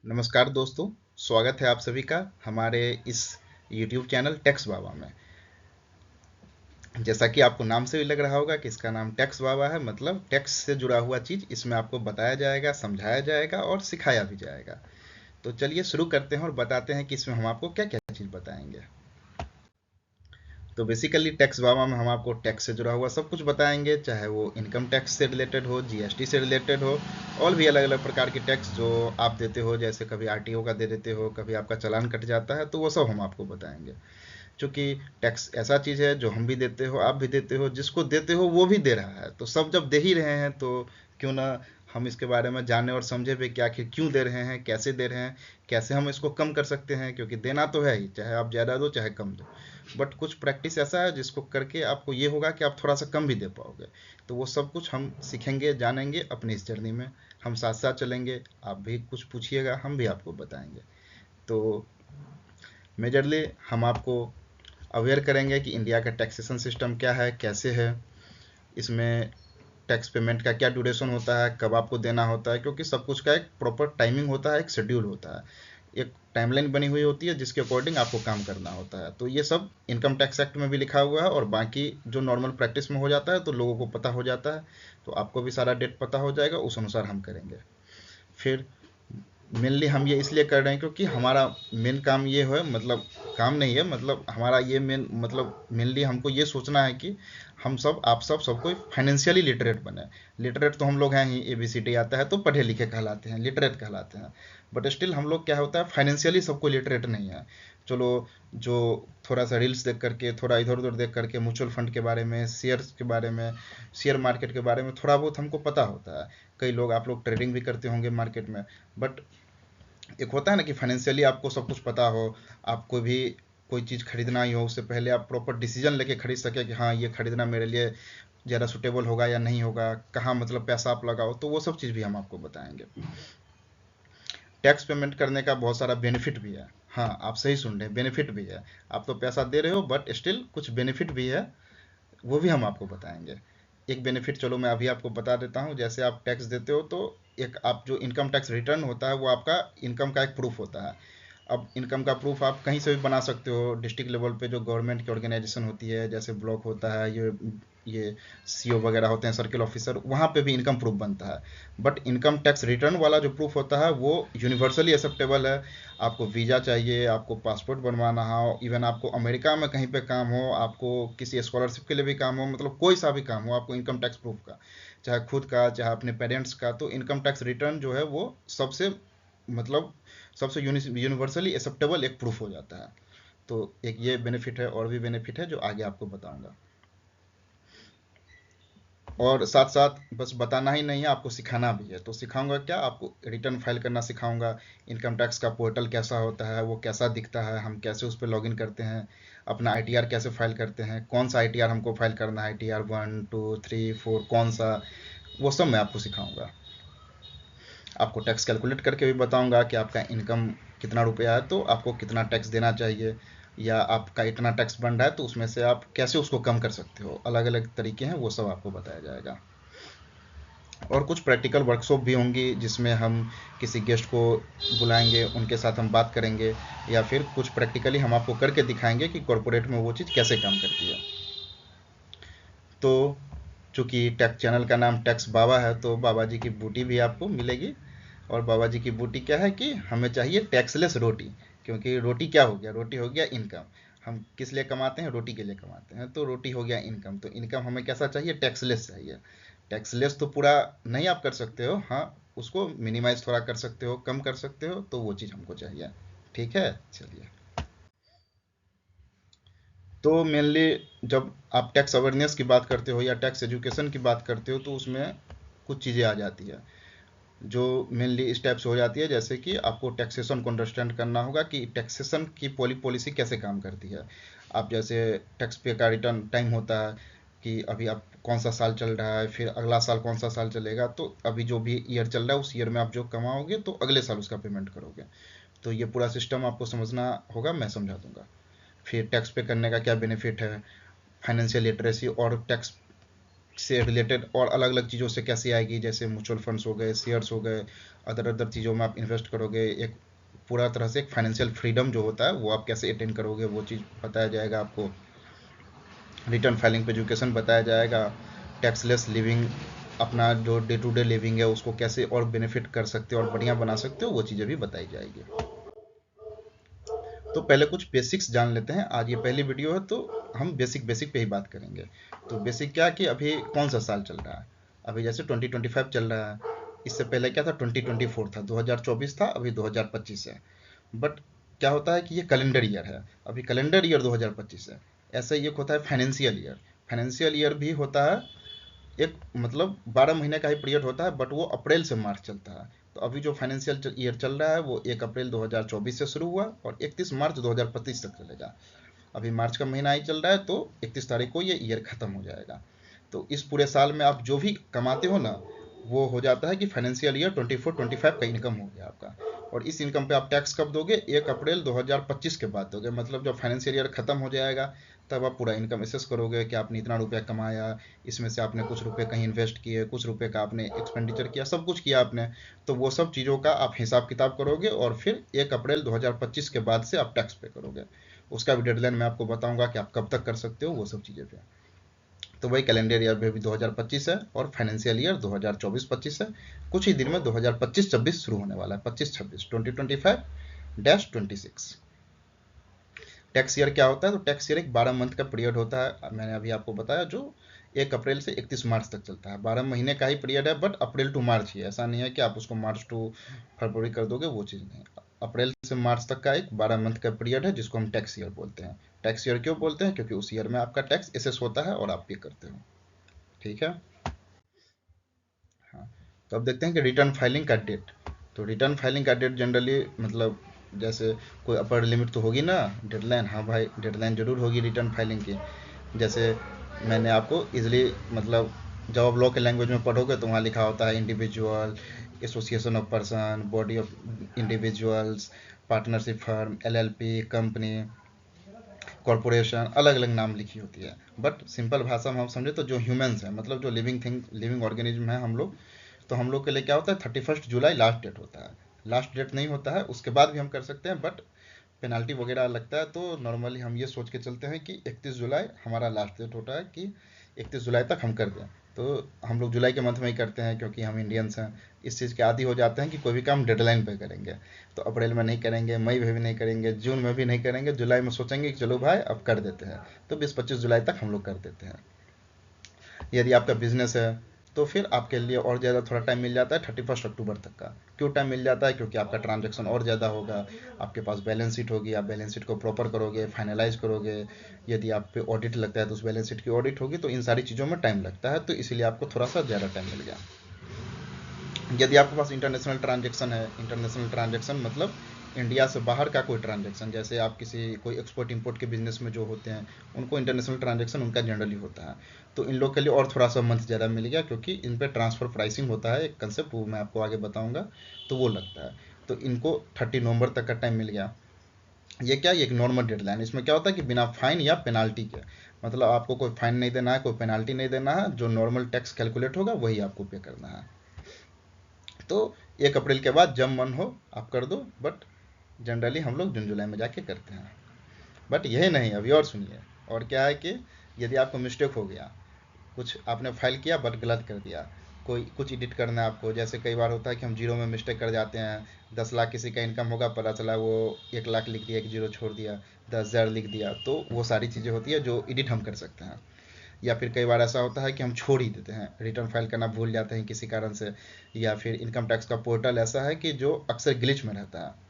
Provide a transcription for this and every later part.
नमस्कार दोस्तों। स्वागत है आप सभी का हमारे इस YouTube चैनल टैक्स बाबा में। जैसा कि आपको नाम से भी लग रहा होगा कि इसका नाम टैक्स बाबा है, मतलब टैक्स से जुड़ा हुआ चीज़ इसमें आपको बताया जाएगा, समझाया जाएगा और सिखाया भी जाएगा। तो चलिए शुरू करते हैं और बताते हैं कि इसमें हम आपको क्या क्या चीज़ बताएंगे। तो बेसिकली टैक्स बाबा में हम आपको टैक्स से जुड़ा हुआ सब कुछ बताएंगे, चाहे वो इनकम टैक्स से रिलेटेड हो, जीएसटी से रिलेटेड हो, और भी अलग अलग प्रकार के टैक्स जो आप देते हो। जैसे कभी आरटीओ का दे देते हो, कभी आपका चालान कट जाता है, तो वो सब हम आपको बताएंगे। क्योंकि टैक्स ऐसा चीज़ है जो हम भी देते हो, आप भी देते हो, जिसको देते हो वो भी दे रहा है। तो सब जब दे ही रहे हैं तो क्यों ना हम इसके बारे में जाने और समझे भी कि आखिर क्यों दे रहे हैं, कैसे दे रहे हैं, कैसे हम इसको कम कर सकते हैं। क्योंकि देना तो है ही, चाहे आप ज़्यादा दो चाहे कम दो, बट कुछ प्रैक्टिस ऐसा है जिसको करके आपको ये होगा कि आप थोड़ा सा कम भी दे पाओगे। तो वो सब कुछ हम सीखेंगे, जानेंगे अपनी इस जर्नी में। हम साथ साथ चलेंगे, आप भी कुछ पूछिएगा, हम भी आपको बताएंगे। तो मेजरली हम आपको अवेयर करेंगे कि इंडिया का टैक्सेशन सिस्टम क्या है, कैसे है, इसमें टैक्स पेमेंट का क्या ड्यूरेशन होता है, कब आपको देना होता है। क्योंकि सब कुछ का एक प्रॉपर टाइमिंग होता है, एक शेड्यूल होता है, एक टाइमलाइन बनी हुई होती है जिसके अकॉर्डिंग आपको काम करना होता है। तो ये सब इनकम टैक्स एक्ट में भी लिखा हुआ है, और बाकी जो नॉर्मल प्रैक्टिस में हो जाता है तो लोगों को पता हो जाता है। तो आपको भी सारा डेट पता हो जाएगा, उस अनुसार हम करेंगे। फिर मेनली हम ये इसलिए कर रहे हैं क्योंकि हमारा मेन काम ये है, मतलब काम नहीं है, मतलब हमारा ये मेन मतलब मेनली हमको ये सोचना है कि हम सब, आप सब, सबको फाइनेंशियली लिटरेट बने। लिटरेट तो हम लोग हैं ही, ABCD आता है तो पढ़े लिखे कहलाते हैं, लिटरेट कहलाते हैं। बट स्टिल हम लोग क्या होता है, फाइनेंशियली सबको लिटरेट नहीं है। चलो, जो थोड़ा सा रील्स देख करके, थोड़ा इधर उधर देख करके म्यूचुअल फंड के बारे में, शेयर्स के बारे में, शेयर मार्केट के बारे में थोड़ा बहुत हमको पता होता है। कई लोग, आप लोग ट्रेडिंग भी करते होंगे मार्केट में। बट एक होता है ना कि फाइनेंशियली आपको सब कुछ पता हो, आपको भी कोई चीज़ खरीदना ही हो, उससे पहले आप प्रॉपर डिसीजन लेके खरीद सके कि हाँ, ये खरीदना मेरे लिए ज़्यादा सुटेबल होगा या नहीं होगा, कहाँ मतलब पैसा आप लगाओ। तो वो सब चीज़ भी हम आपको बताएंगे। टैक्स पेमेंट करने का बहुत सारा बेनिफिट भी है। हाँ, आप सही सुन रहे हैं, बेनिफिट भी है। आप तो पैसा दे रहे हो बट स्टिल कुछ बेनिफिट भी है, वो भी हम आपको बताएंगे। एक बेनिफिट चलो मैं अभी आपको बता देता हूँ। जैसे आप टैक्स देते हो तो एक आप जो इनकम टैक्स रिटर्न होता है वो आपका इनकम का एक प्रूफ होता है। अब इनकम का प्रूफ आप कहीं से भी बना सकते हो। डिस्ट्रिक्ट लेवल पे जो गवर्नमेंट की ऑर्गेनाइजेशन होती है, जैसे ब्लॉक होता है, ये सीओ वगैरह होते हैं, सर्किल ऑफिसर, वहाँ पे भी इनकम प्रूफ बनता है। बट इनकम टैक्स रिटर्न वाला जो प्रूफ होता है वो यूनिवर्सली एक्सेप्टेबल है। आपको वीज़ा चाहिए, आपको पासपोर्ट बनवाना हो, इवन आपको अमेरिका में कहीं पे काम हो, आपको किसी स्कॉलरशिप के लिए भी काम हो, मतलब कोई सा भी काम हो, आपको इनकम टैक्स प्रूफ का, चाहे खुद का चाहे अपने पेरेंट्स का, तो इनकम टैक्स रिटर्न जो है वो सबसे, मतलब सबसे यूनिवर्सली एक्सेप्टेबल एक प्रूफ हो जाता है। तो एक ये बेनिफिट है, और भी बेनिफिट है जो आगे आपको बताऊंगा। और साथ साथ बस बताना ही नहीं है, आपको सिखाना भी है। तो सिखाऊंगा क्या, आपको रिटर्न फाइल करना सिखाऊंगा। इनकम टैक्स का पोर्टल कैसा होता है, वो कैसा दिखता है, हम कैसे उस पर लॉगिन करते हैं, अपना आईटीआर कैसे फाइल करते हैं, कौन सा आईटीआर हमको फाइल करना है, आईटीआर 1 2 3 4 कौन सा, वो सब मैं आपको सिखाऊंगा। आपको टैक्स कैलकुलेट करके भी बताऊंगा कि आपका इनकम कितना रुपया है तो आपको कितना टैक्स देना चाहिए, या आपका इतना टैक्स बन रहा है तो उसमें से आप कैसे उसको कम कर सकते हो। अलग अलग तरीके हैं, वो सब आपको बताया जाएगा। और कुछ प्रैक्टिकल वर्कशॉप भी होंगी जिसमें हम किसी गेस्ट को बुलाएंगे, उनके साथ हम बात करेंगे, या फिर कुछ प्रैक्टिकली हम आपको करके दिखाएंगे कि कॉरपोरेट में वो चीज़ कैसे काम करती है। तो चूंकि टैक्स चैनल का नाम टैक्स बाबा है तो बाबा जी की बूटी भी आपको मिलेगी। और बाबा जी की बूटी क्या है कि हमें चाहिए टैक्सलेस रोटी। क्योंकि रोटी क्या हो गया, रोटी हो गया इनकम। हम किस लिए कमाते हैं, रोटी के लिए कमाते हैं, तो रोटी हो गया इनकम। तो इनकम हमें कैसा चाहिए, टैक्सलेस चाहिए। टैक्सलेस तो पूरा नहीं आप कर सकते हो, हाँ, उसको मिनिमाइज थोड़ा कर सकते हो, कम कर सकते हो, तो वो चीज़ हमको चाहिए। ठीक है, चलिए। तो मेनली जब आप टैक्स अवेयरनेस की बात करते हो या टैक्स एजुकेशन की बात करते हो तो उसमें कुछ चीज़ें आ जाती है जो मेनली इस टाइप से हो जाती है। जैसे कि आपको टैक्सेशन को अंडरस्टैंड करना होगा कि टैक्सेशन की पॉलिसी कैसे काम करती है। आप जैसे टैक्स पे का रिटर्न टाइम होता है कि अभी आप कौन सा साल चल रहा है, फिर अगला साल कौन सा साल चलेगा, तो अभी जो भी ईयर चल रहा है उस ईयर में आप जो कमाओगे तो अगले साल उसका पेमेंट करोगे। तो ये पूरा सिस्टम आपको समझना होगा, मैं समझा दूंगा। फिर टैक्स पे करने का क्या बेनिफिट है, फाइनेंशियल लिटरेसी और टैक्स से रिलेटेड और अलग अलग चीज़ों से कैसे आएगी, जैसे म्यूचुअल फंड्स हो गए, शेयर्स हो गए, अदर अदर चीज़ों में आप इन्वेस्ट करोगे, एक पूरा तरह से एक फाइनेंशियल फ्रीडम जो होता है वो आप कैसे अटेन करोगे, वो चीज़ बताया जाएगा आपको। रिटर्न फाइलिंग पे एजुकेशन बताया जाएगा। टैक्सलेस लिविंग, अपना जो डे टू डे लिविंग है उसको कैसे और बेनिफिट कर सकते हो और बढ़िया बना सकते हो, वो चीज़ें भी बताई जाएगी। तो पहले कुछ बेसिक्स जान लेते हैं। आज ये पहली वीडियो है तो हम बेसिक बेसिक पे ही बात करेंगे। तो बेसिक क्या कि अभी कौन सा साल चल रहा है। अभी जैसे 2025 चल रहा है, इससे पहले क्या था, 2024 था, 2024 था, अभी 2025 है। बट क्या होता है कि ये कैलेंडर ईयर है, अभी कैलेंडर ईयर 2025 है। ऐसे ही एक होता है फाइनेंशियल ईयर। फाइनेंशियल ईयर भी होता है एक, मतलब 12 महीने का ही पीरियड होता है, बट वो अप्रैल से मार्च चलता है। तो अभी जो फाइनेंशियल ईयर चल रहा है वो 1 अप्रैल 2024 से शुरू हुआ और 31 मार्च 2025 तक चलेगा। अभी मार्च का महीना ही चल रहा है, तो 31 तारीख को ये ईयर खत्म हो जाएगा। तो इस पूरे साल में आप जो भी कमाते हो ना, वो हो जाता है कि फाइनेंशियल ईयर 24-25 का इनकम हो गया आपका। और इस इनकम पे आप टैक्स कब दोगे, 1 अप्रैल 2025 के बाद दोगे। मतलब जब फाइनेंशियल ईयर खत्म हो जाएगा तब आप पूरा इनकम असेस करोगे कि आपने इतना रुपया कमाया, इसमें से आपने कुछ रुपए कहीं इन्वेस्ट किए, कुछ रुपए का आपने एक्सपेंडिचर किया, सब कुछ किया आपने। तो वो सब चीज़ों का आप हिसाब किताब करोगे और फिर 1 अप्रैल 2025 के बाद से आप टैक्स पे करोगे। उसका भी डेडलाइन मैं आपको बताऊंगा कि आप कब तक कर सकते हो वो सब चीज़ें पे। तो वही कैलेंडर ईयर में भी 2025 है और फाइनेंशियल ईयर 2024-25 है। कुछ ही दिन में 2025-26 शुरू होने वाला है, 25-26, 2025-26। टैक्स ईयर क्या होता है, तो टैक्स ईयर एक 12 मंथ का पीरियड होता है, मैंने अभी आपको बताया, जो 1 अप्रैल से 31 मार्च तक चलता है। 12 महीने का ही पीरियड है, बट अप्रैल टू मार्च ही है। ऐसा नहीं है कि आप उसको मार्च टू फरवरी कर दोगे, वो चीज़ नहीं। अप्रैल से मार्च तक का एक 12 मंथ का पीरियड है जिसको हम टैक्स ईयर बोलते हैं। टैक्स ईयर क्यों बोलते हैं, क्योंकि उस ईयर में आपका टैक्स एसेस होता है और आप पे करते हो। ठीक है। हाँ। तो अब देखते हैं कि रिटर्न फाइलिंग का डेट। तो रिटर्न फाइलिंग का डेट जनरली, मतलब जैसे कोई अपर लिमिट तो होगी ना, डेडलाइन। हाँ भाई, डेडलाइन जरूर होगी रिटर्न फाइलिंग की। जैसे मैंने आपको इजली, मतलब जब आप लॉ के लैंग्वेज में पढ़ोगे तो वहाँ लिखा होता है individual, association of person, body of individuals, partnership firm, LLP, company, corporation, अलग अलग नाम लिखी होती है। बट सिंपल भाषा में हम समझे तो जो ह्यूमंस हैं, मतलब जो लिविंग थिंग, लिविंग ऑर्गेनिज्म है हम लोग, तो हम लोग के लिए क्या होता है, 31 जुलाई लास्ट डेट होता है। लास्ट डेट नहीं होता है, उसके बाद भी हम कर सकते हैं, बट पेनाल्टी वगैरह लगता है। तो नॉर्मली हम ये सोच के चलते हैं कि 31 जुलाई हमारा लास्ट डेट होता है, कि 31 जुलाई तक हम कर दें। तो हम लोग जुलाई के मंथ में ही करते हैं क्योंकि हम इंडियंस हैं। इस चीज़ के आदी हो जाते हैं कि कोई भी काम डेडलाइन पे करेंगे। तो अप्रैल में नहीं करेंगे, मई में भी नहीं करेंगे, जून में भी नहीं करेंगे, जुलाई में सोचेंगे कि चलो भाई अब कर देते हैं। तो 20-25 जुलाई तक हम लोग कर देते हैं। यदि आपका बिजनेस है तो फिर आपके लिए और ज़्यादा थोड़ा टाइम मिल जाता है, 31 अक्टूबर तक का। क्यों टाइम मिल जाता है, क्योंकि आपका ट्रांजैक्शन और ज़्यादा होगा, आपके पास बैलेंस शीट होगी, आप बैलेंस शीट को प्रॉपर करोगे, फाइनलाइज करोगे। यदि आप पे ऑडिट लगता है तो उस बैलेंस शीट की ऑडिट होगी। तो इन सारी चीज़ों में टाइम लगता है, तो इसीलिए आपको थोड़ा सा ज़्यादा टाइम मिल गया। यदि आपके पास इंटरनेशनल ट्रांजैक्शन है, इंटरनेशनल ट्रांजैक्शन मतलब इंडिया से बाहर का कोई ट्रांजैक्शन, जैसे आप किसी कोई एक्सपोर्ट इंपोर्ट के बिजनेस में जो होते हैं, उनको इंटरनेशनल ट्रांजैक्शन उनका जनरली होता है। तो इन लोग के लिए और थोड़ा सा मंथ ज़्यादा मिल गया, क्योंकि इन पे ट्रांसफ़र प्राइसिंग होता है, एक कंसेप्ट, वो मैं आपको आगे बताऊंगा। तो वो लगता है। तो इनको 30 नवंबर तक का टाइम मिल गया। ये क्या, ये एक नॉर्मल डेडलाइन। इसमें क्या होता है कि बिना फाइन या पेनाल्टी के, मतलब आपको कोई फाइन नहीं देना है, कोई पेनाल्टी नहीं देना है, जो नॉर्मल टैक्स कैलकुलेट होगा वही आपको पे करना है। तो 1 अप्रैल के बाद जब मन हो आप कर दो, बट जनरली हम लोग जून जुलाई में जाके करते हैं। बट यही नहीं, अभी और सुनिए। और क्या है कि यदि आपको मिस्टेक हो गया, कुछ आपने फाइल किया बट गलत कर दिया, कोई कुछ एडिट करना है आपको, जैसे कई बार होता है कि हम जीरो में मिस्टेक कर जाते हैं। 10 लाख किसी का इनकम होगा, पता चला वो 1 लाख लिख दिया, एक जीरो छोड़ दिया, 10,000 लिख दिया। तो वो सारी चीज़ें होती है जो एडिट हम कर सकते हैं। या फिर कई बार ऐसा होता है कि हम छोड़ ही देते हैं, रिटर्न फाइल करना भूल जाते हैं किसी कारण से। या फिर इनकम टैक्स का पोर्टल ऐसा है कि जो अक्सर ग्लिच में रहता है।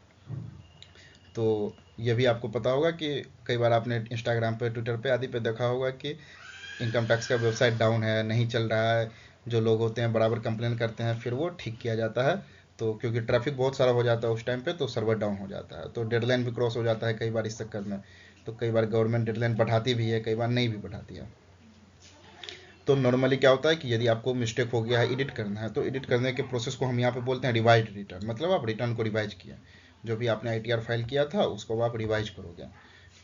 तो ये भी आपको पता होगा कि कई बार आपने इंस्टाग्राम पे, ट्विटर पे आदि पे देखा होगा कि इनकम टैक्स का वेबसाइट डाउन है, नहीं चल रहा है। जो लोग होते हैं बराबर कंप्लेन करते हैं, फिर वो ठीक किया जाता है। तो क्योंकि ट्रैफिक बहुत सारा हो जाता है उस टाइम पे, तो सर्वर डाउन हो जाता है, तो डेडलाइन भी क्रॉस हो जाता है कई बार इस चक्कर में। तो कई बार गवर्नमेंट डेडलाइन बढ़ाती भी है, कई बार नहीं भी बढ़ाती है। तो नॉर्मली क्या होता है कि यदि आपको मिस्टेक हो गया है, एडिट करना है, तो एडिट करने के प्रोसेस को हम यहाँ पे बोलते हैं रिवाइज रिटर्न। मतलब आप रिटर्न को रिवाइज किया, जो भी आपने आईटीआर फाइल किया था उसको आप रिवाइज करोगे।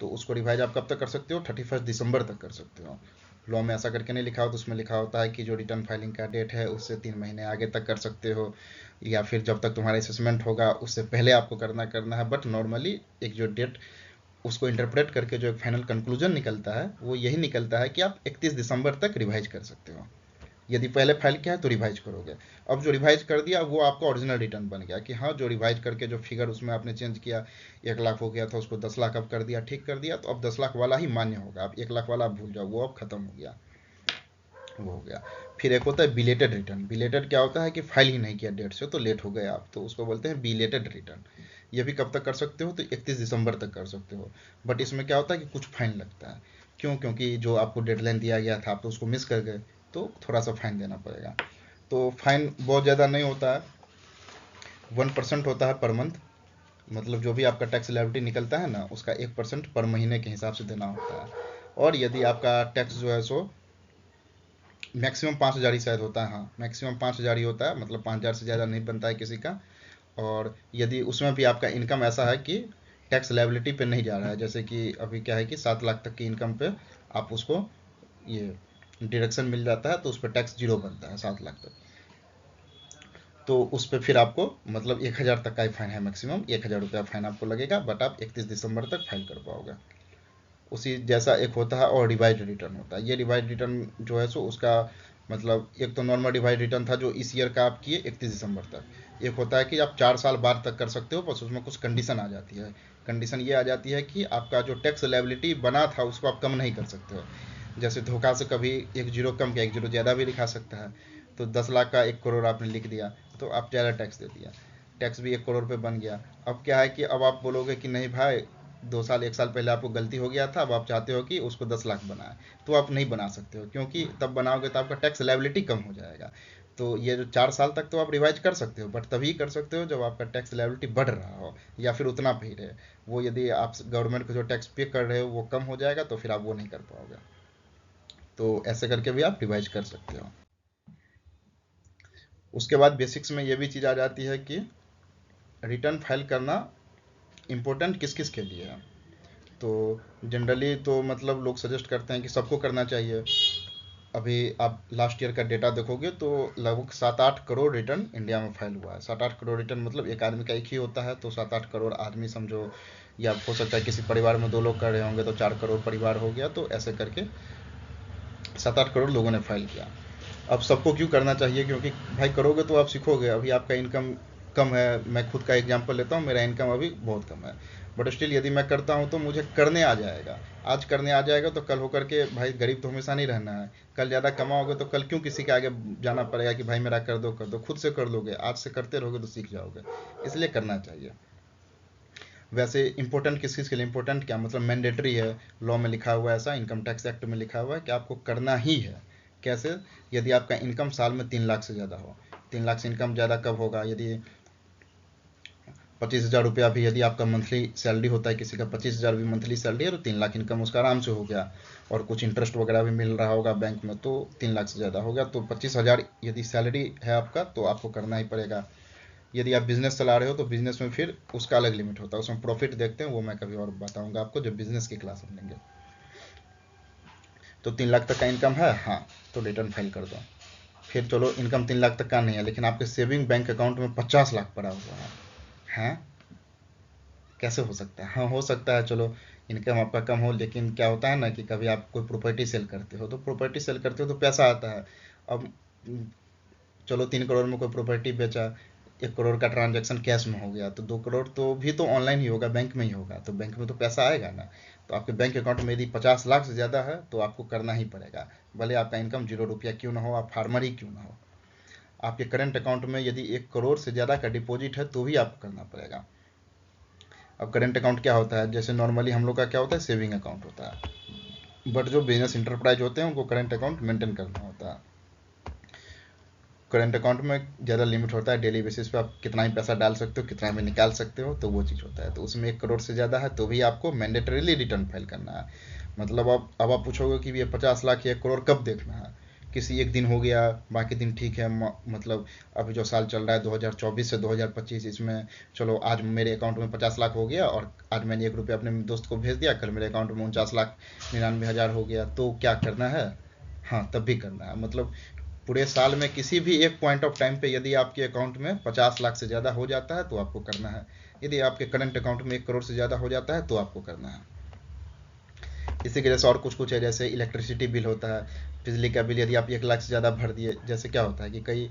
तो उसको रिवाइज आप कब तक कर सकते हो, 31 दिसंबर तक कर सकते हो। लॉ में ऐसा करके नहीं लिखा होता, उसमें लिखा होता है कि जो रिटर्न फाइलिंग का डेट है उससे 3 महीने आगे तक कर सकते हो, या फिर जब तक तुम्हारा असेसमेंट होगा उससे पहले आपको करना है। बट नॉर्मली एक जो डेट, उसको इंटरप्रेट करके जो एक फाइनल कंक्लूजन निकलता है वो यही निकलता है कि आप 31 दिसंबर तक रिवाइज कर सकते हो। यदि पहले फाइल किया है तो रिवाइज करोगे। अब जो रिवाइज कर दिया वो आपका ओरिजिनल रिटर्न बन गया कि हाँ, जो रिवाइज करके जो फिगर उसमें आपने चेंज किया, 1 लाख हो गया था उसको 10 लाख अब कर दिया, ठीक कर दिया, तो अब 10 लाख वाला ही मान्य होगा। अब 1 लाख वाला आप भूल जाओ, वो अब खत्म हो गया, वो हो गया। फिर एक होता है बिलेटेड रिटर्न। बिलेटेड क्या होता है कि फाइल ही नहीं किया डेट से, तो लेट हो गए आप, तो उसको बोलते हैं बिलेटेड रिटर्न। ये भी कब तक कर सकते हो, तो 31 दिसंबर तक कर सकते हो। बट इसमें क्या होता है कि कुछ फाइन लगता है। क्यों? क्योंकि जो आपको डेडलाइन दिया गया था आप तो उसको मिस कर गए, तो थोड़ा सा फाइन देना पड़ेगा। तो फाइन बहुत ज़्यादा नहीं होता है, 1% होता है पर मंथ। मतलब जो भी आपका टैक्स लायबिलिटी निकलता है ना, उसका 1% पर महीने के हिसाब से देना होता है। और यदि आपका टैक्स जो है सो मैक्सिमम 5,000 ही शायद होता है, हाँ मैक्सिमम 5,000 ही होता है, मतलब 5,000 से ज़्यादा नहीं बनता है किसी का। और यदि उसमें भी आपका इनकम ऐसा है कि टैक्स लायबिलिटी पे नहीं जा रहा है, जैसे कि अभी क्या है कि 7 लाख तक की इनकम पे आप उसको ये डिडक्शन मिल जाता है, तो उस पर टैक्स जीरो बनता है 7 लाख तक। तो उस पर फिर आपको मतलब 1,000 तक का ही फाइन है, मैक्सिमम 1,000 रुपया फाइन आपको लगेगा, बट आप 31 दिसंबर तक फाइल कर पाओगे। उसी जैसा एक होता है और रिवाइज रिटर्न होता है। ये रिवाइज रिटर्न जो है सो उसका मतलब, एक तो नॉर्मल रिवाइज रिटर्न था जो इस ईयर का आप किए 31 दिसंबर तक। एक होता है कि आप 4 साल बाद तक कर सकते हो, बस उसमें कुछ कंडीशन आ जाती है। कंडीशन ये आ जाती है कि आपका जो टैक्स लायबिलिटी बना था उसको आप कम नहीं कर सकते हो। जैसे धोखा से कभी एक जीरो कम किया, एक जीरो ज़्यादा भी लिखा सकता है। तो 10 लाख का 1 करोड़ आपने लिख दिया, तो आप ज़्यादा टैक्स दे दिया, टैक्स भी 1 करोड़ पे बन गया। अब क्या है कि अब आप बोलोगे कि नहीं भाई, 2 साल 1 साल पहले आपको गलती हो गया था, अब आप चाहते हो कि उसको 10 लाख बनाए, तो आप नहीं बना सकते हो, क्योंकि तब बनाओगे तो आपका टैक्स लायबिलिटी कम हो जाएगा। तो ये जो 4 साल तक तो आप रिवाइज कर सकते हो, बट तभी कर सकते हो जब आपका टैक्स लायबिलिटी बढ़ रहा हो, या फिर उतना पे ही रहे। वो यदि आप गवर्नमेंट को जो टैक्स पे कर रहे हो वो कम हो जाएगा, तो फिर आप वो नहीं कर पाओगे। तो ऐसे करके भी आप रिवाइज कर सकते हो। उसके बाद बेसिक्स में ये भी चीज़ आ जाती है कि रिटर्न फाइल करना इम्पोर्टेंट किस किस के लिए है। तो जनरली तो मतलब लोग सजेस्ट करते हैं कि सबको करना चाहिए। अभी आप लास्ट ईयर का डेटा देखोगे तो लगभग 7-8 करोड़ रिटर्न इंडिया में फाइल हुआ है। 7-8 करोड़ रिटर्न मतलब एक आदमी का एक ही होता है, तो 7-8 करोड़ आदमी समझो, या हो सकता है किसी परिवार में 2 लोग कर रहे होंगे तो 4 करोड़ परिवार हो गया, तो ऐसे करके 7-8 करोड़ लोगों ने फाइल किया। अब सबको क्यों करना चाहिए? क्योंकि भाई करोगे तो आप सीखोगे। अभी आपका इनकम कम है, मैं खुद का एग्जांपल लेता हूँ, मेरा इनकम अभी बहुत कम है, बट स्टिल यदि मैं करता हूँ तो मुझे करने आ जाएगा। आज करने आ जाएगा तो कल होकर के, भाई गरीब तो हमेशा नहीं रहना है। कल ज़्यादा कमाओगे तो कल क्यों किसी के आगे जाना पड़ेगा कि भाई मेरा कर दो, खुद से कर लोगे। आज से करते रहोगे तो सीख जाओगे, इसलिए करना चाहिए। वैसे इंपॉर्टेंट किस चीज़ के लिए इंपॉर्टेंट, क्या मतलब मैंडेटरी है, लॉ में लिखा हुआ है ऐसा, इनकम टैक्स एक्ट में लिखा हुआ है कि आपको करना ही है। कैसे? यदि आपका इनकम साल में 3 लाख से ज़्यादा हो। 3 लाख से इनकम ज़्यादा कब होगा? यदि 25,000 रुपया भी यदि आपका मंथली सैलरी होता है, किसी का 25,000 भी मंथली सैलरी है, तो 3 लाख इनकम उसका आराम से हो गया। और कुछ इंटरेस्ट वगैरह भी मिल रहा होगा बैंक में, तो 3 लाख से ज़्यादा हो गया। तो 25,000 यदि सैलरी है आपका तो आपको करना ही पड़ेगा। यदि आप बिजनेस चला रहे हो तो बिजनेस में फिर उसका अलग लिमिट होता है, उसमें प्रॉफिट देखते हैं, वो मैं कभी और बताऊंगा आपको जब बिजनेस की क्लास हम लेंगे। तो 3 लाख तक का इनकम है, हाँ, तो रिटर्न फाइल कर दो। फिर चलो इनकम 3 लाख तक का नहीं है, लेकिन आपके सेविंग बैंक अकाउंट में 50 लाख पड़ा हुआ है। हैं? कैसे हो सकता है? हाँ हो सकता है, चलो इनकम आपका कम हो, लेकिन क्या होता है ना कि कभी आप कोई प्रॉपर्टी सेल करते हो, तो प्रॉपर्टी सेल करते हो तो पैसा आता है। अब चलो 3 करोड़ में कोई प्रॉपर्टी बेचा, 1 करोड़ का ट्रांजैक्शन कैश में हो गया, तो 2 करोड़ तो भी तो ऑनलाइन ही होगा, बैंक में ही होगा, तो बैंक में तो पैसा आएगा ना। तो आपके बैंक अकाउंट में यदि 50 लाख से ज़्यादा है तो आपको करना ही पड़ेगा, भले आपका इनकम 0 रुपया क्यों ना हो, आप फार्मर ही क्यों ना हो। आपके करंट अकाउंट में यदि 1 करोड़ से ज़्यादा का डिपॉजिट है तो भी आपको करना पड़ेगा। अब करंट अकाउंट क्या होता है? जैसे नॉर्मली हम लोग का क्या होता है, सेविंग अकाउंट होता है, बट जो बिजनेस इंटरप्राइज होते हैं उनको करंट अकाउंट मेंटेन करना होता है। करंट अकाउंट में ज़्यादा लिमिट होता है, डेली बेसिस पे आप कितना ही पैसा डाल सकते हो, कितना भी निकाल सकते हो, तो वो चीज़ होता है। तो उसमें 1 करोड़ से ज़्यादा है तो भी आपको मैंडेटरीली रिटर्न फाइल करना है। मतलब अब आप पूछोगे कि ये 50 लाख या 1 करोड़ कब देखना है? किसी एक दिन हो गया, बाकी दिन ठीक है, मतलब अभी जो साल चल रहा है 2024 से 2025, इसमें चलो आज मेरे अकाउंट में 50 लाख हो गया, और आज मैंने 1 रुपया अपने दोस्त को भेज दिया, कल मेरे अकाउंट में 49,99,000 हो गया, तो क्या करना है? हाँ, तब भी करना है। मतलब पूरे साल में किसी भी एक पॉइंट ऑफ टाइम पे यदि आपके अकाउंट में 50 लाख से ज़्यादा हो जाता है तो आपको करना है। यदि आपके करंट अकाउंट में 1 करोड़ से ज़्यादा हो जाता है तो आपको करना है। इसी की जैसे और कुछ कुछ है, जैसे इलेक्ट्रिसिटी बिल होता है, बिजली का बिल यदि आप 1 लाख से ज़्यादा भर दिए। जैसे क्या होता है कि कई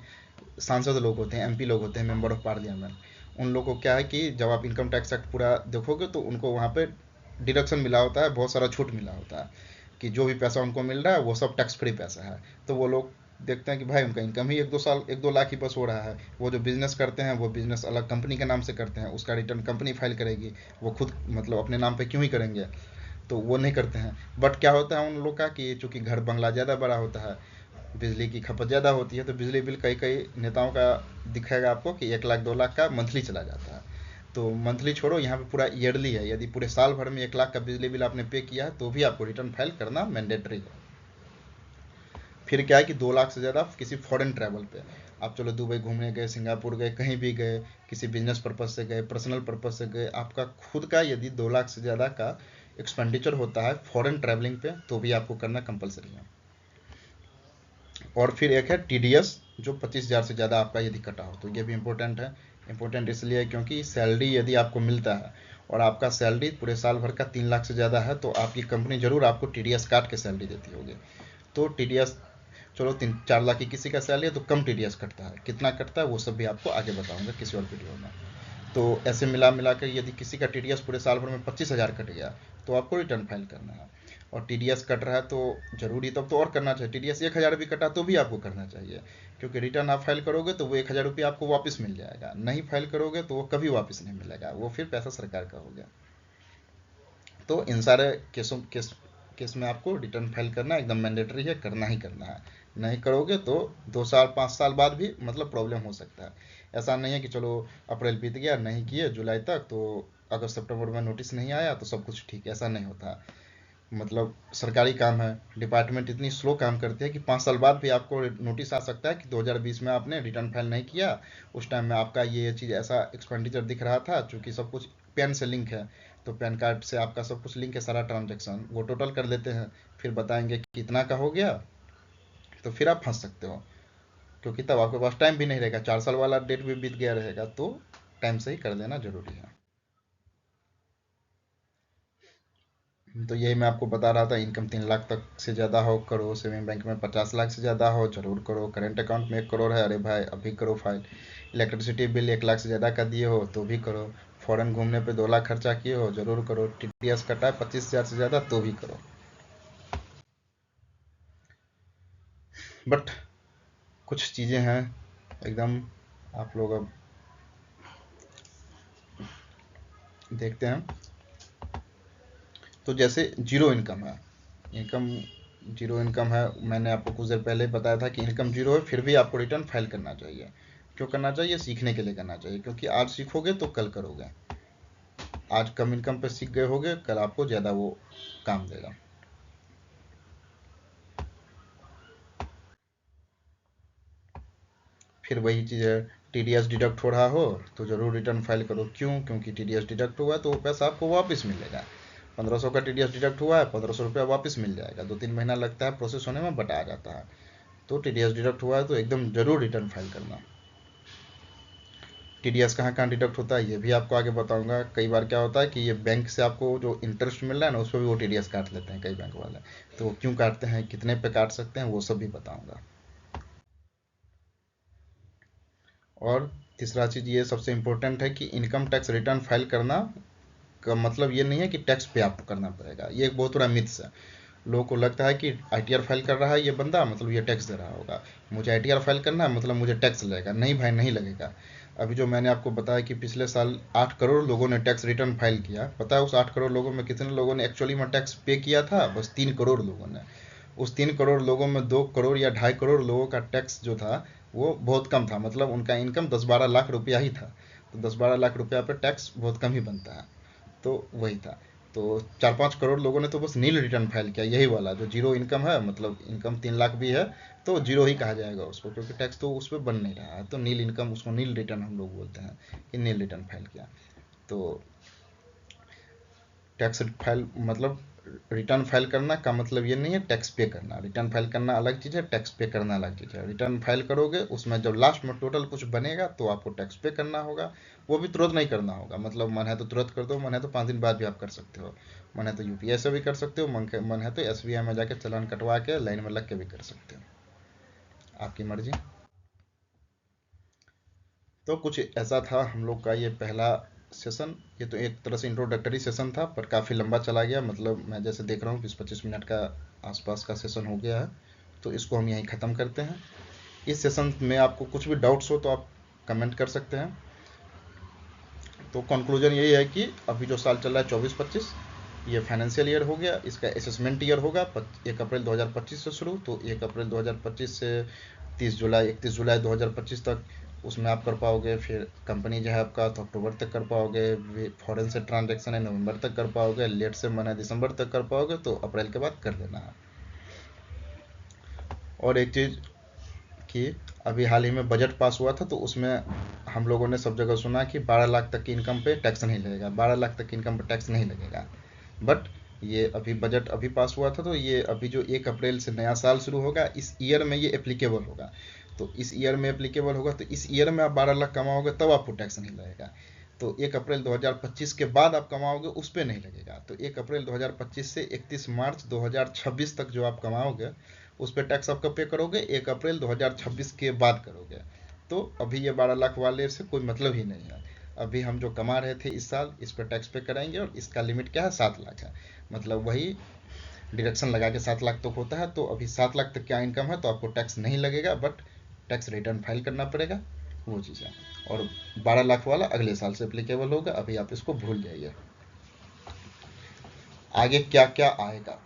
सांसद लोग होते हैं, एमपी लोग होते हैं, मेंबर ऑफ पार्लियामेंट, उन लोगों को क्या है कि जब आप इनकम टैक्स एक्ट पूरा देखोगे तो उनको वहाँ पे डिडक्शन मिला होता है, बहुत सारा छूट मिला होता है कि जो भी पैसा उनको मिल रहा है वो सब टैक्स फ्री पैसा है। तो वो लोग देखते हैं कि भाई उनका इनकम ही 1-2 लाख ही बस हो रहा है। वो जो बिजनेस करते हैं वो बिजनेस अलग कंपनी के नाम से करते हैं, उसका रिटर्न कंपनी फाइल करेगी, वो खुद मतलब अपने नाम पे क्यों ही करेंगे। तो वो नहीं करते हैं। बट क्या होता है उन लोग का कि चूंकि घर बंगला ज़्यादा बड़ा होता है, बिजली की खपत ज़्यादा होती है, तो बिजली बिल कई कई नेताओं का दिखेगा आपको कि 1 लाख 2 लाख का मंथली चला जाता है। तो मंथली छोड़ो, यहाँ पे पूरा ईयरली है। यदि पूरे साल भर में 1 लाख का बिजली बिल आपने पे किया है तो भी आपको रिटर्न फाइल करना मैंडेटरी है। फिर क्या है कि 2 लाख से ज़्यादा किसी फॉरेन ट्रैवल पे, आप चलो दुबई घूमने गए, सिंगापुर गए, कहीं भी गए, किसी बिजनेस पर्पज से गए, पर्सनल पर्पज से गए, आपका खुद का यदि 2 लाख से ज़्यादा का एक्सपेंडिचर होता है फॉरेन ट्रैवलिंग पे तो भी आपको करना कंपलसरी है। और फिर एक है टीडीएस, जो 25,000 से ज़्यादा आपका यदि कटा हो तो ये भी इम्पोर्टेंट है। इम्पोर्टेंट इसलिए क्योंकि सैलरी यदि आपको मिलता है और आपका सैलरी पूरे साल भर का 3 लाख से ज़्यादा है तो आपकी कंपनी ज़रूर आपको टीडीएस काट के सैलरी देती होगी। तो टीडीएस, चलो 3-4 लाख की किसी का सैलरी है तो कम टीडीएस कटता है, कितना कटता है वो सब भी आपको आगे बताऊंगा किसी और वीडियो में। तो ऐसे मिला मिला कर यदि किसी का टीडीएस पूरे साल भर में 25,000 कट गया तो आपको रिटर्न फाइल करना है। और टीडीएस कट रहा है तो जरूरी तब तो और करना चाहिए। टीडीएस 1,000 भी कटा तो भी आपको करना चाहिए, क्योंकि रिटर्न आप फाइल करोगे तो वो 1,000 रुपये आपको वापस मिल जाएगा, नहीं फाइल करोगे तो वो कभी वापस नहीं मिलेगा, वो फिर पैसा सरकार का हो गया। तो इन सारे केस में आपको रिटर्न फाइल करना एकदम मैंडेटरी है, करना ही करना है। नहीं करोगे तो 2 साल 5 साल बाद भी मतलब प्रॉब्लम हो सकता है। ऐसा नहीं है कि चलो अप्रैल बीत गया नहीं किए जुलाई तक तो अगस्त सितंबर में नोटिस नहीं आया तो सब कुछ ठीक है, ऐसा नहीं होता। मतलब सरकारी काम है, डिपार्टमेंट इतनी स्लो काम करती है कि 5 साल बाद भी आपको नोटिस आ सकता है कि 2020 में आपने रिटर्न फाइल नहीं किया, उस टाइम में आपका ये चीज़ ऐसा एक्सपेंडिचर दिख रहा था। चूंकि सब कुछ पैन से लिंक है तो पैन कार्ड से आपका सब कुछ लिंक है, सारा ट्रांजेक्शन वो टोटल कर लेते हैं, फिर बताएंगे कि कितना का हो गया। तो फिर आप फंस सकते हो, क्योंकि तब आपके पास टाइम भी नहीं रहेगा, 4 साल वाला डेट भी बीत गया रहेगा। तो टाइम से ही कर देना जरूरी है। तो यही मैं आपको बता रहा था, इनकम 3 लाख तक से ज़्यादा हो करो, सेविंग बैंक में 50 लाख से ज़्यादा हो जरूर करो, करेंट अकाउंट में 1 करोड़ है, अरे भाई अभी करो फाइल। इलेक्ट्रिसिटी बिल 1 लाख से ज़्यादा का दिए हो तो भी करो। फॉरेन घूमने पे 2 लाख खर्चा किए हो जरूर करो। टीडीएस कटा है 25,000 से ज़्यादा तो भी करो। बट कुछ चीज़ें हैं एकदम, आप लोग अब देखते हैं। तो जैसे जीरो इनकम है, इनकम जीरो इनकम है, मैंने आपको कुछ देर पहले बताया था कि इनकम जीरो है फिर भी आपको रिटर्न फाइल करना चाहिए। क्यों करना चाहिए? सीखने के लिए करना चाहिए, क्योंकि आज सीखोगे तो कल करोगे। आज कम इनकम पे सीख गए होगे, कल आपको ज़्यादा वो काम देगा। फिर वही चीज़ है, टीडीएस डिडक्ट हो रहा हो तो ज़रूर रिटर्न फाइल करो। क्यों? क्योंकि टीडीएस डिडक्ट हुआ तो वो पैसा आपको वापस मिलेगा। 1,500 का टीडीएस डिडक्ट हुआ है, 1,500 रुपया वापस मिल जाएगा। 2-3 महीना लगता है प्रोसेस होने में, बट आ जाता है। तो टीडीएस डिडक्ट हुआ है तो एकदम ज़रूर रिटर्न फाइल करना। टीडीएस कहाँ कहाँ डिडक्ट होता है ये भी आपको आगे बताऊंगा। कई बार क्या होता है कि ये बैंक से आपको जो इंटरेस्ट मिल रहा है ना उस पर भी वो टीडीएस काट लेते हैं कई बैंक वाले। तो वो क्यों काटते हैं, कितने पे काट सकते हैं, वो सब भी बताऊंगा। और तीसरा चीज़ ये सबसे इम्पोर्टेंट है कि इनकम टैक्स रिटर्न फाइल करना का मतलब ये नहीं है कि टैक्स पे आपको करना पड़ेगा। ये एक बहुत बड़ा मिथ्स है। लोगों को लगता है कि आईटीआर फाइल कर रहा है ये बंदा मतलब ये टैक्स दे रहा होगा, मुझे आईटीआर फाइल करना है मतलब मुझे टैक्स लगेगा। नहीं भाई, नहीं लगेगा। अभी जो मैंने आपको बताया कि पिछले साल 8 करोड़ लोगों ने टैक्स रिटर्न फाइल किया, पता है उस 8 करोड़ लोगों में कितने लोगों ने एक्चुअली में टैक्स पे किया था? बस 3 करोड़ लोगों ने। उस 3 करोड़ लोगों में 2 करोड़ या 2.5 करोड़ लोगों का टैक्स जो था वो बहुत कम था, मतलब उनका इनकम 10-12 लाख रुपया ही था। तो 10-12 लाख रुपया पर टैक्स बहुत कम ही बनता है। तो वही था। तो 4-5 करोड़ लोगों ने तो बस नील रिटर्न फाइल किया, यही वाला जो जीरो इनकम है, मतलब इनकम 3 लाख भी है तो जीरो ही कहा जाएगा उसको, क्योंकि टैक्स तो उस पर बन नहीं रहा है। तो नील इनकम, उसको नील रिटर्न हम लोग बोलते हैं कि नील रिटर्न फाइल किया। तो टैक्स फाइल मतलब रिटर्न फाइल करना का मतलब ये नहीं है टैक्स पे करना। रिटर्न फाइल करना अलग चीज़ है, टैक्स पे करना अलग चीज़ है। रिटर्न फाइल करोगे, उसमें जब लास्ट में टोटल कुछ बनेगा तो आपको टैक्स पे करना होगा। वो भी तुरंत नहीं करना होगा, मतलब मन है तो तुरंत कर दो, मन है तो 5 दिन बाद भी आप कर सकते हो, मन है तो यूपीआई से भी कर सकते हो, मन है तो एसबीआई में जाके चालान कटवा के लाइन में लग के भी कर सकते हो, आपकी मर्जी। तो कुछ ऐसा था हम लोग का ये पहला सेशन। ये तो एक तरह से इंट्रोडक्टरी सेशन था, पर काफ़ी लंबा चला गया, मतलब मैं जैसे देख रहा हूँ 20-25 मिनट का आसपास का सेशन हो गया है। तो इसको हम यहीं ख़त्म करते हैं। इस सेशन में आपको कुछ भी डाउट्स हो तो आप कमेंट कर सकते हैं। तो कंक्लूजन यही है कि अभी जो साल चल रहा है 24-25, ये फाइनेंशियल ईयर हो गया, इसका असेसमेंट ईयर होगा 1 अप्रैल 2025 से शुरू। तो 1 अप्रैल 2025 से 31 जुलाई 2025 तक उसमें आप कर पाओगे। फिर कंपनी जो है आपका तो अक्टूबर तक कर पाओगे, फॉरेन से ट्रांजेक्शन है नवंबर तक कर पाओगे, लेट से मन है दिसंबर तक कर पाओगे, तो अप्रैल के बाद कर देना है। और एक चीज़ कि अभी हाल ही में बजट पास हुआ था, तो उसमें हम लोगों ने सब जगह सुना कि 12 लाख तक की इनकम पे टैक्स नहीं लगेगा, 12 लाख तक की इनकम पे टैक्स नहीं लगेगा। बट ये अभी बजट अभी पास हुआ था, तो ये अभी जो 1 अप्रैल से नया साल शुरू होगा, इस ईयर में ये एप्लीकेबल होगा। तो इस ईयर में एप्लीकेबल होगा, तो इस ईयर में आप 12 लाख कमाओगे तब आपको टैक्स नहीं लगेगा। तो 1 अप्रैल 2025 के बाद आप कमाओगे उस पर नहीं लगेगा। तो 1 अप्रैल 2025 से 31 मार्च 2026 तक जो आप कमाओगे उस पर टैक्स आप कब पे करोगे? 1 अप्रैल 2026 के बाद करोगे। तो अभी ये 12 लाख वाले से कोई मतलब ही नहीं है। अभी हम जो कमा रहे थे इस साल, इस पर टैक्स पे कराएंगे, और इसका लिमिट क्या है? 7 लाख है। मतलब वही डिडक्शन लगा के 7 लाख तक होता है। तो अभी 7 लाख तक क्या इनकम है तो आपको टैक्स नहीं लगेगा, बट टैक्स रिटर्न फाइल करना पड़ेगा, वो चीज़ है। और 12 लाख वाला अगले साल से एप्लीकेबल होगा, अभी आप इसको भूल जाइए। आगे क्या क्या आएगा?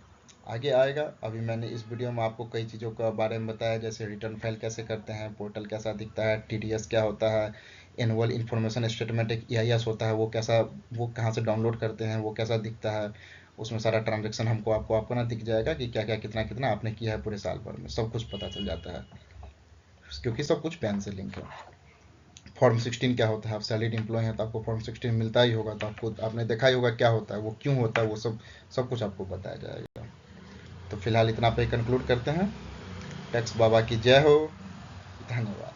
आगे आएगा, अभी मैंने इस वीडियो में आपको कई चीज़ों के बारे में बताया, जैसे रिटर्न फाइल कैसे करते हैं, पोर्टल कैसा दिखता है, टीडीएस क्या होता है, एनुअल इन्फॉर्मेशन स्टेटमेंट एक ईआईएस होता है, वो कैसा, वो कहाँ से डाउनलोड करते हैं, वो कैसा दिखता है। उसमें सारा ट्रांजेक्शन हमको आपको अपना दिख जाएगा कि क्या क्या कितना कितना आपने किया है पूरे साल भर में, सब कुछ पता चल जाता है, क्योंकि सब कुछ पैन से लिंक है। फॉर्म 16 क्या होता है? आप सैलरीड एम्प्लॉय हैं तो आपको फॉर्म 16 मिलता ही होगा, तो आपको आपने देखा ही होगा क्या होता है, वो क्यों होता है, वो सब सब कुछ आपको बताया जाएगा। तो फिलहाल इतना पे कंक्लूड करते हैं। टैक्स बाबा की जय हो। धन्यवाद।